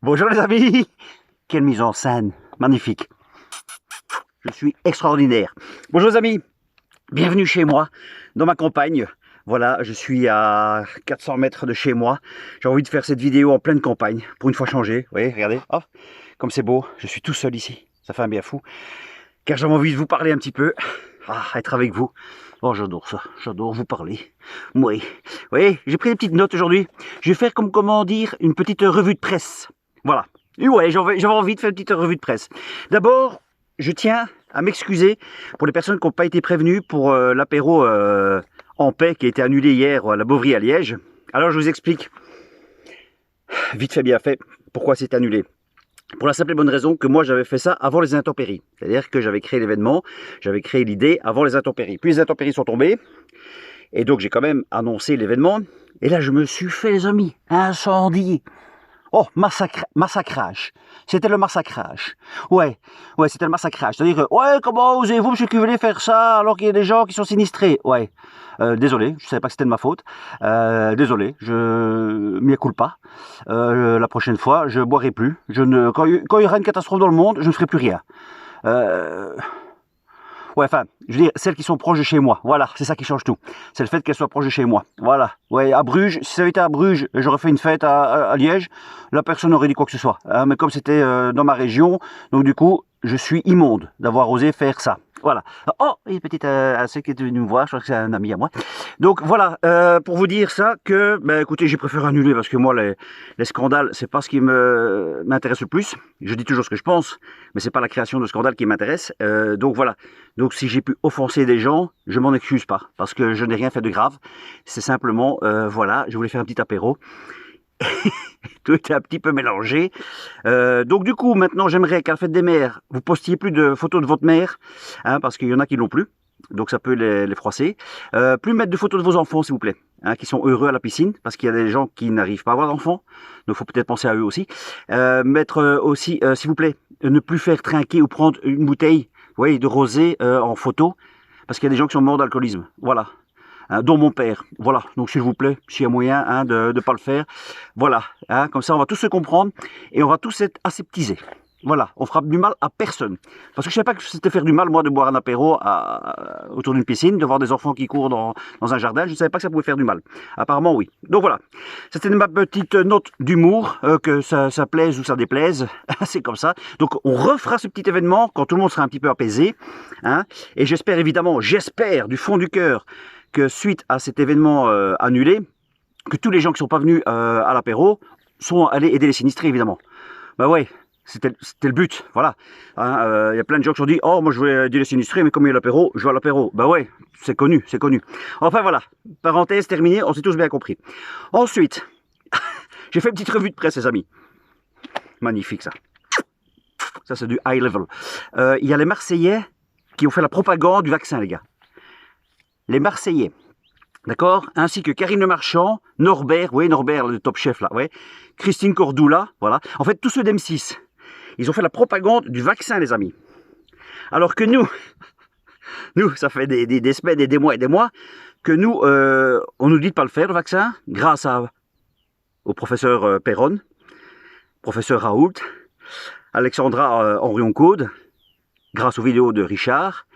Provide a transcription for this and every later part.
Bonjour les amis. Quelle mise en scène, magnifique. Je suis extraordinaire. Bonjour les amis, bienvenue chez moi, dans ma campagne. Voilà, je suis à 400 mètres de chez moi. J'ai envie de faire cette vidéo en pleine campagne, pour une fois changer. Vous voyez, regardez, oh, comme c'est beau, je suis tout seul ici. Ça fait un bien fou. Car j'avais envie de vous parler un petit peu, être avec vous. Oh, j'adore ça, j'adore vous parler. Oui, vous voyez, j'ai pris des petites notes aujourd'hui. Je vais faire comme, comment dire, une petite revue de presse. Voilà. Et ouais, j'avais envie de faire une petite revue de presse. D'abord, je tiens à m'excuser pour les personnes qui n'ont pas été prévenues pour l'apéro en paix qui a été annulé hier à la Beauvry à Liège. Alors je vous explique, vite fait bien fait, pourquoi c'est annulé. Pour la simple et bonne raison que moi j'avais fait ça avant les intempéries. C'est-à-dire que j'avais créé l'événement, j'avais créé l'idée avant les intempéries. Puis les intempéries sont tombées, et donc j'ai quand même annoncé l'événement. Et là je me suis fait, les amis, incendier. Oh, massacrage. C'était le massacrage. Ouais, c'était le massacrage. C'est-à-dire que, ouais, comment osez-vous, monsieur Cuvelé, faire ça alors qu'il y a des gens qui sont sinistrés? Ouais. Désolé, je savais pas que c'était de ma faute. Désolé, je m'y coule pas. La prochaine fois, je boirai plus. Quand il y aura une catastrophe dans le monde, je ne ferai plus rien. Ouais, enfin, je veux dire, celles qui sont proches de chez moi, voilà, c'est ça qui change tout. C'est le fait qu'elles soient proches de chez moi, voilà. Ouais, à Bruges, si ça avait été à Bruges, j'aurais fait une fête à Liège, la personne n'aurait dit quoi que ce soit. Hein, mais comme c'était dans ma région, donc du coup, je suis immonde d'avoir osé faire ça. Voilà. Oh, il y a une petite ceux qui est venu me voir, je crois que c'est un ami à moi. Donc voilà, pour vous dire ça, que, ben écoutez, j'ai préféré annuler parce que moi, les scandales, c'est pas ce qui m'intéresse le plus. Je dis toujours ce que je pense, mais c'est pas la création de scandales qui m'intéresse. Donc voilà. Donc si j'ai pu offenser des gens, je m'en excuse pas, parce que je n'ai rien fait de grave. C'est simplement, voilà, je voulais faire un petit apéro. Tout était un petit peu mélangé. Donc du coup, maintenant, j'aimerais qu'à la fête des mères, vous postiez plus de photos de votre mère, hein, parce qu'il y en a qui l'ont plus. Donc ça peut les froisser. Plus mettre de photos de vos enfants, s'il vous plaît, hein, qui sont heureux à la piscine, parce qu'il y a des gens qui n'arrivent pas à avoir d'enfants. Donc il faut peut-être penser à eux aussi. Mettre aussi, s'il vous plaît, ne plus faire trinquer ou prendre une bouteille, vous voyez, de rosé en photo, parce qu'il y a des gens qui sont morts d'alcoolisme. Voilà. Hein, dont mon père. Voilà. Donc s'il vous plaît, s'il y a moyen hein, de ne pas le faire. Voilà. Hein, comme ça, on va tous se comprendre et on va tous être aseptisés. Voilà, on fera du mal à personne. Parce que je ne savais pas que c'était faire du mal, moi, de boire un apéro autour d'une piscine, de voir des enfants qui courent dans un jardin. Je ne savais pas que ça pouvait faire du mal. Apparemment, oui. Donc voilà, c'était ma petite note d'humour, que ça plaise ou ça déplaise. C'est comme ça. Donc on refera ce petit événement quand tout le monde sera un petit peu apaisé. Hein, et j'espère évidemment, du fond du cœur, que suite à cet événement annulé, que tous les gens qui ne sont pas venus à l'apéro sont allés aider les sinistrés, évidemment. Ben ouais. C'était le but, voilà. Hein, y a plein de gens qui se sont dit « Oh, moi je voulais aider les sinistrés, mais comme il y a l'apéro, je vais à l'apéro. » Ben ouais, c'est connu, c'est connu. Enfin voilà, parenthèse terminée, on s'est tous bien compris. Ensuite, j'ai fait une petite revue de presse, les amis. Magnifique ça. Ça c'est du high level. Il y a les Marseillais qui ont fait la propagande du vaccin, les gars. Les Marseillais. D'accord, ainsi que Karine Le Marchand, Norbert, oui Norbert, le top chef là, ouais, Christine Cordula, voilà. En fait, tous ceux d'M6, ils ont fait la propagande du vaccin, les amis. Alors que nous, ça fait des semaines et des mois que nous, on nous dit de pas le faire, le vaccin, grâce au professeur Perron, professeur Raoult, Alexandra Henrion-Caude, grâce aux vidéos de Richard,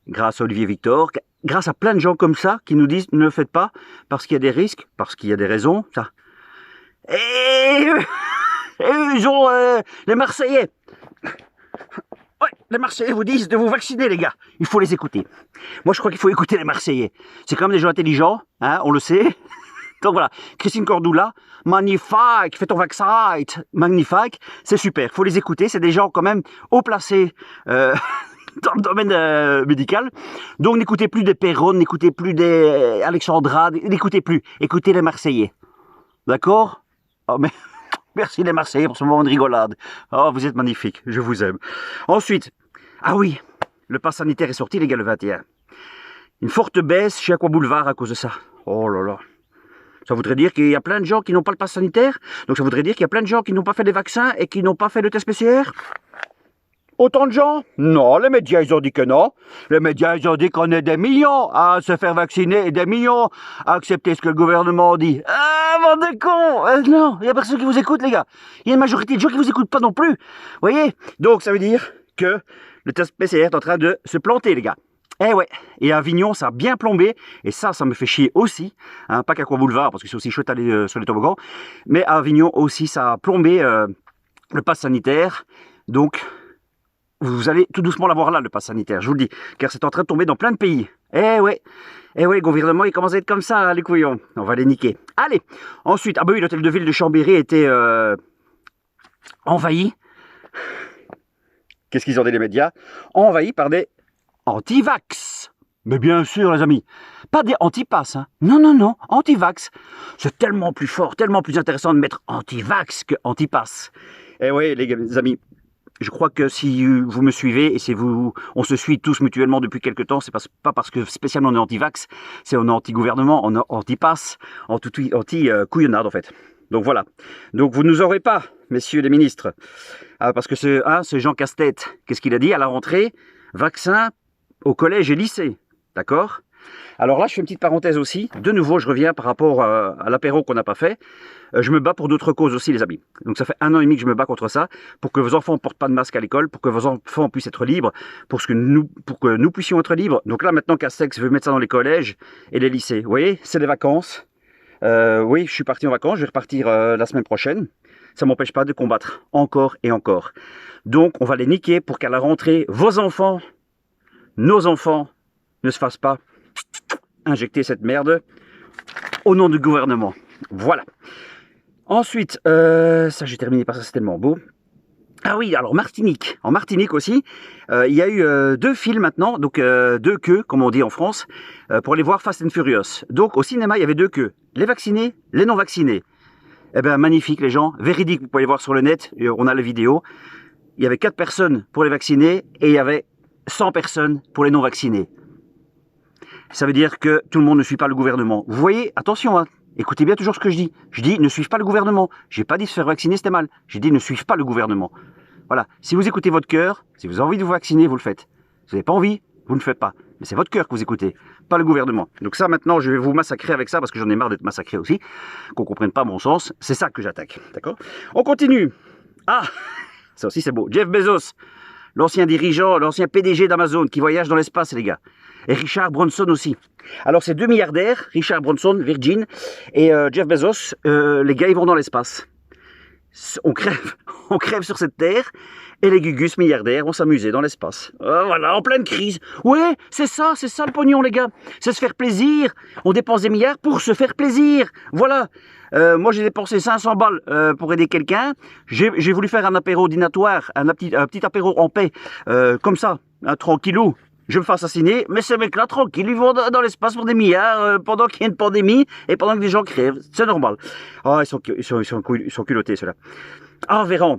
grâce à Olivier Victor, grâce à plein de gens comme ça qui nous disent ne le faites pas parce qu'il y a des risques, parce qu'il y a des raisons, ça. Et ils ont les Marseillais. Ouais, les Marseillais vous disent de vous vacciner, les gars. Il faut les écouter. Moi, je crois qu'il faut écouter les Marseillais. C'est quand même des gens intelligents, hein, on le sait. Donc voilà, Christine Cordula, magnifique, fais ton vaccin, magnifique, c'est super. Il faut les écouter, c'est des gens quand même haut placés. Dans le domaine médical. Donc n'écoutez plus des Perron, n'écoutez plus des Alexandra, n'écoutez plus. Écoutez les Marseillais. D'accord? Oh, mais merci les Marseillais pour ce moment de rigolade. Oh, vous êtes magnifiques, je vous aime. Ensuite, ah oui, le pass sanitaire est sorti, les gars, le 21. Une forte baisse chez Aqua Boulevard à cause de ça. Oh là là. Ça voudrait dire qu'il y a plein de gens qui n'ont pas le pass sanitaire. Donc ça voudrait dire qu'il y a plein de gens qui n'ont pas fait des vaccins et qui n'ont pas fait le test PCR. Autant de gens? Non, les médias, ils ont dit que non. Les médias, ils ont dit qu'on est des millions à se faire vacciner et des millions à accepter ce que le gouvernement dit. bande de cons. Non, il n'y a personne qui vous écoute, les gars. Il y a une majorité de gens qui vous écoutent pas non plus. Vous voyez? Donc, ça veut dire que le test PCR est en train de se planter, les gars. Eh ouais, et à Avignon, ça a bien plombé, et ça me fait chier aussi, hein, pas qu'à Boulevard, parce que c'est aussi chouette d'aller sur les toboggans, mais à Avignon aussi, ça a plombé le pass sanitaire, donc vous allez tout doucement l'avoir là, le pass sanitaire, je vous le dis, car c'est en train de tomber dans plein de pays. Eh ouais, le gouvernement, il commence à être comme ça, hein, les couillons, on va les niquer. Allez, ensuite, ah bah oui, l'hôtel de ville de Chambéry était envahi, qu'est-ce qu'ils ont dit les médias? Envahi par des anti-vax. Mais bien sûr, les amis. Pas des anti-pass, hein. Non, anti-vax. C'est tellement plus fort, tellement plus intéressant de mettre anti-vax que anti-pass. Eh oui, les amis, je crois que si vous me suivez, et si on se suit tous mutuellement depuis quelques temps, c'est pas parce que spécialement on est anti-vax, c'est on est anti-gouvernement, on est anti-pass, anti-couillonnade en fait. Donc voilà. Donc vous ne nous aurez pas, messieurs les ministres. Parce que ce Jean Casse-Tête, qu'est-ce qu'il a dit à la rentrée? Vaccin au collège et lycée, d'accord? Alors là, je fais une petite parenthèse aussi. De nouveau, je reviens par rapport à l'apéro qu'on n'a pas fait. Je me bats pour d'autres causes aussi, les amis. Donc ça fait 1 an et demi que je me bats contre ça, pour que vos enfants ne portent pas de masque à l'école, pour que vos enfants puissent être libres, pour que nous puissions être libres. Donc là, maintenant, Castex veut mettre ça dans les collèges et les lycées. Vous voyez, c'est les vacances. Oui, je suis parti en vacances, je vais repartir la semaine prochaine. Ça ne m'empêche pas de combattre encore et encore. Donc, on va les niquer pour qu'à la rentrée, vos enfants, nos enfants, ne se fassent pas injecter cette merde au nom du gouvernement. Voilà. Ensuite, ça j'ai terminé par ça, c'est tellement beau. Ah oui, alors Martinique. En Martinique aussi, il y a eu 2 films maintenant, donc 2 queues, comme on dit en France, pour aller voir Fast and Furious. Donc au cinéma, il y avait 2 queues. Les vaccinés, les non vaccinés. Eh bien, magnifique les gens, véridique, vous pouvez aller voir sur le net, on a la vidéo. Il y avait 4 personnes pour les vaccinés et il y avait 100 personnes pour les non vaccinés. Ça veut dire que tout le monde ne suit pas le gouvernement. Vous voyez, attention, hein, écoutez bien toujours ce que je dis. Je dis ne suivez pas le gouvernement. J'ai pas dit se faire vacciner, c'était mal. J'ai dit ne suivez pas le gouvernement. Voilà, si vous écoutez votre cœur, si vous avez envie de vous vacciner, vous le faites. Si vous n'avez pas envie, vous ne le faites pas. Mais c'est votre cœur que vous écoutez, pas le gouvernement. Donc ça, maintenant, je vais vous massacrer avec ça, parce que j'en ai marre d'être massacré aussi, qu'on ne comprenne pas mon sens. C'est ça que j'attaque, d'accord? On continue. Ah, ça aussi c'est beau. Jeff Bezos, l'ancien dirigeant, l'ancien PDG d'Amazon, qui voyage dans l'espace, les gars. Et Richard Branson aussi. Alors c'est 2 milliardaires, Richard Branson, Virgin, et Jeff Bezos, les gars, ils vont dans l'espace. On crève sur cette terre, et les gugus milliardaires vont s'amuser dans l'espace. Voilà, en pleine crise. Ouais, c'est ça le pognon, les gars. C'est se faire plaisir. On dépense des milliards pour se faire plaisir. Voilà. Moi, j'ai dépensé 500 balles pour aider quelqu'un. J'ai voulu faire un apéro dînatoire, un petit apéro en paix, comme ça, tranquillou. Je me fais assassiner, mais ces mecs-là, tranquilles, ils vont dans l'espace pour des milliards pendant qu'il y a une pandémie et pendant que des gens crèvent. C'est normal. Ah, ils sont culottés, ceux-là. Ah, Véran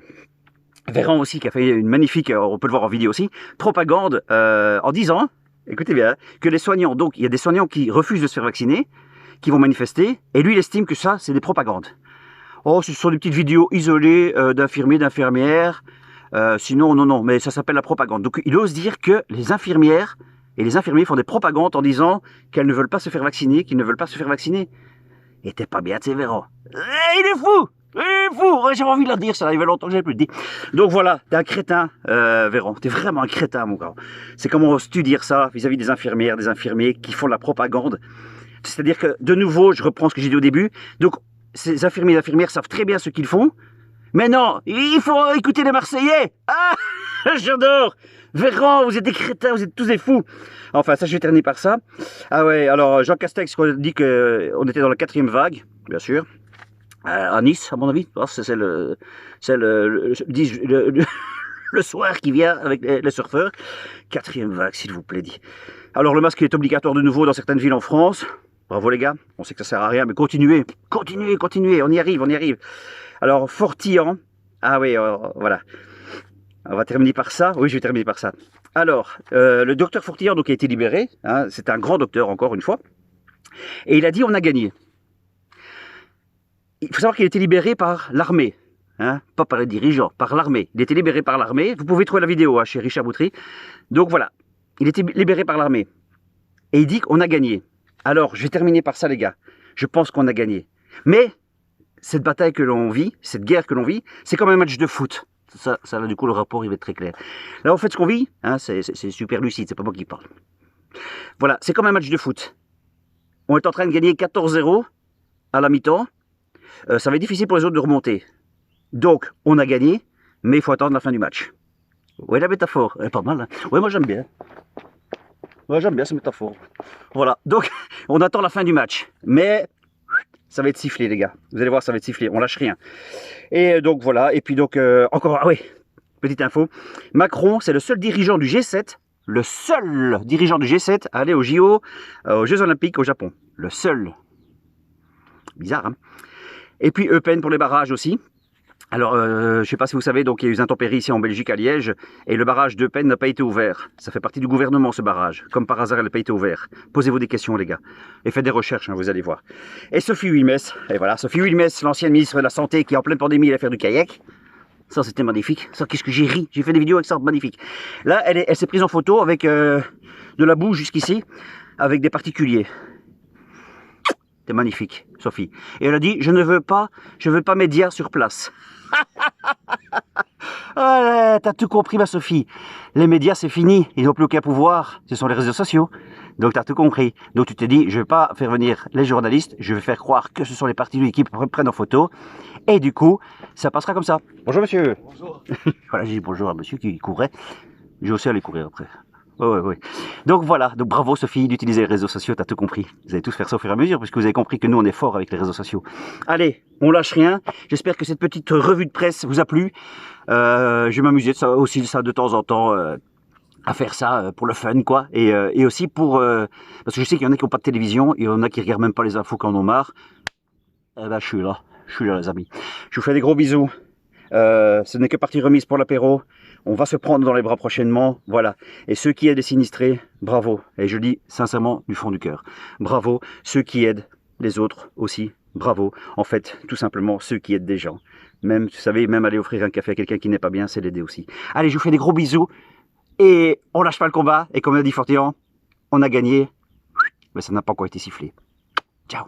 aussi, qui a fait une magnifique, on peut le voir en vidéo aussi, propagande en disant, écoutez bien, que les soignants, donc il y a des soignants qui refusent de se faire vacciner, qui vont manifester, et lui, il estime que ça, c'est des propagandes. Oh, ce sont des petites vidéos isolées d'infirmiers, d'infirmières. Sinon, non, mais ça s'appelle la propagande. Donc, il ose dire que les infirmières et les infirmiers font des propagandes en disant qu'elles ne veulent pas se faire vacciner, qu'ils ne veulent pas se faire vacciner. Et t'es pas bien, tu sais, Véran. Il est fou! Il est fou! J'avais envie de le dire, ça, il y avait longtemps que j'avais plus le dit. Donc voilà, t'es un crétin, Véran. T'es vraiment un crétin, mon gars. C'est comment oses-tu dire ça vis-à-vis des infirmières, des infirmiers qui font de la propagande? C'est-à-dire que, de nouveau, je reprends ce que j'ai dit au début. Donc, ces infirmiers et infirmières savent très bien ce qu'ils font. Mais non, il faut écouter les Marseillais. Ah, j'adore. Véran, vous êtes des crétins, vous êtes tous des fous. Enfin, ça, je vais terminer par ça. Ah ouais, alors, Jean Castex dit qu'on était dans la 4e vague, bien sûr. À Nice, à mon avis. C'est le soir qui vient avec les surfeurs. 4e vague, s'il vous plaît, dit. Alors, le masque est obligatoire de nouveau dans certaines villes en France. Bravo, les gars. On sait que ça sert à rien, mais continuez. Continuez. On y arrive. Alors, Fortillan. Ah oui, voilà. On va terminer par ça. Oui, je vais terminer par ça. Alors, le docteur Fortillan donc, a été libéré. Hein, c'est un grand docteur, encore une fois. Et il a dit, on a gagné. Il faut savoir qu'il a été libéré par l'armée. Hein, pas par les dirigeants, par l'armée. Il a été libéré par l'armée. Vous pouvez trouver la vidéo chez Richard Boutry. Donc voilà, il a été libéré par l'armée. Et il dit qu'on a gagné. Alors, je vais terminer par ça, les gars. Je pense qu'on a gagné. Mais cette bataille que l'on vit, cette guerre que l'on vit, c'est comme un match de foot. Ça là, du coup, le rapport, il va être très clair. Là, en fait, ce qu'on vit, hein, c'est super lucide, c'est pas moi qui parle. Voilà, c'est comme un match de foot. On est en train de gagner 14-0 à la mi-temps. Ça va être difficile pour les autres de remonter. Donc, on a gagné, mais il faut attendre la fin du match. Ouais, la métaphore, elle est pas mal. Hein. Ouais, moi j'aime bien. Ouais, j'aime bien cette métaphore. Voilà, donc on attend la fin du match. Mais ça va être sifflé, les gars. Vous allez voir, ça va être sifflé. On lâche rien. Et donc voilà. Et puis donc, encore, ah oui, petite info. Macron, c'est le seul dirigeant du G7, le seul dirigeant du G7 à aller aux JO, aux Jeux Olympiques au Japon. Le seul. Bizarre, hein. Et puis Eupen pour les barrages aussi. Alors, je ne sais pas si vous savez, donc il y a eu des intempéries ici en Belgique à Liège, et le barrage d'Eupen n'a pas été ouvert. Ça fait partie du gouvernement, ce barrage. Comme par hasard, elle n'a pas été ouvert. Posez-vous des questions, les gars. Et faites des recherches, hein, vous allez voir. Et Sophie Wilmès, et voilà, Sophie Wilmès, l'ancienne ministre de la Santé, qui en pleine pandémie allait faire du kayak. Ça, c'était magnifique. Ça, qu'est-ce que j'ai ri. J'ai fait des vidéos avec ça, magnifique. Là, elle s'est prise en photo avec de la boue jusqu'ici, avec des particuliers. C'était magnifique, Sophie. Et elle a dit, je veux pas médias sur place. Ah, t'as tout compris, ma Sophie. Les médias, c'est fini. Ils n'ont plus aucun pouvoir. Ce sont les réseaux sociaux. Donc, t'as tout compris. Donc, tu t'es dit, je vais pas faire venir les journalistes. Je vais faire croire que ce sont les partis qui prennent en photo. Et du coup, ça passera comme ça. Bonjour, monsieur. Bonjour. Voilà, j'ai dit bonjour à monsieur qui courait. J'ai aussi allé courir après. Ouais. Donc voilà, donc bravo Sophie d'utiliser les réseaux sociaux, t'as tout compris. Vous allez tous faire ça au fur et à mesure, puisque vous avez compris que nous on est fort avec les réseaux sociaux. Allez, on lâche rien. J'espère que cette petite revue de presse vous a plu. Je vais m'amuser de ça aussi de temps en temps à faire ça pour le fun, quoi. Et aussi pour parce que je sais qu'il y en a qui n'ont pas de télévision, il y en a qui regardent même pas les infos quand on en a marre. Eh ben je suis là les amis. Je vous fais des gros bisous. Ce n'est que partie remise pour l'apéro. On va se prendre dans les bras prochainement, voilà. Et ceux qui aident les sinistrés, bravo. Et je le dis sincèrement du fond du cœur. Bravo. Ceux qui aident les autres aussi, bravo. En fait, tout simplement, ceux qui aident des gens. Même, vous savez, même aller offrir un café à quelqu'un qui n'est pas bien, c'est l'aider aussi. Allez, je vous fais des gros bisous. Et on lâche pas le combat. Et comme l'a dit Fortian, on a gagné. Mais ça n'a pas encore été sifflé. Ciao.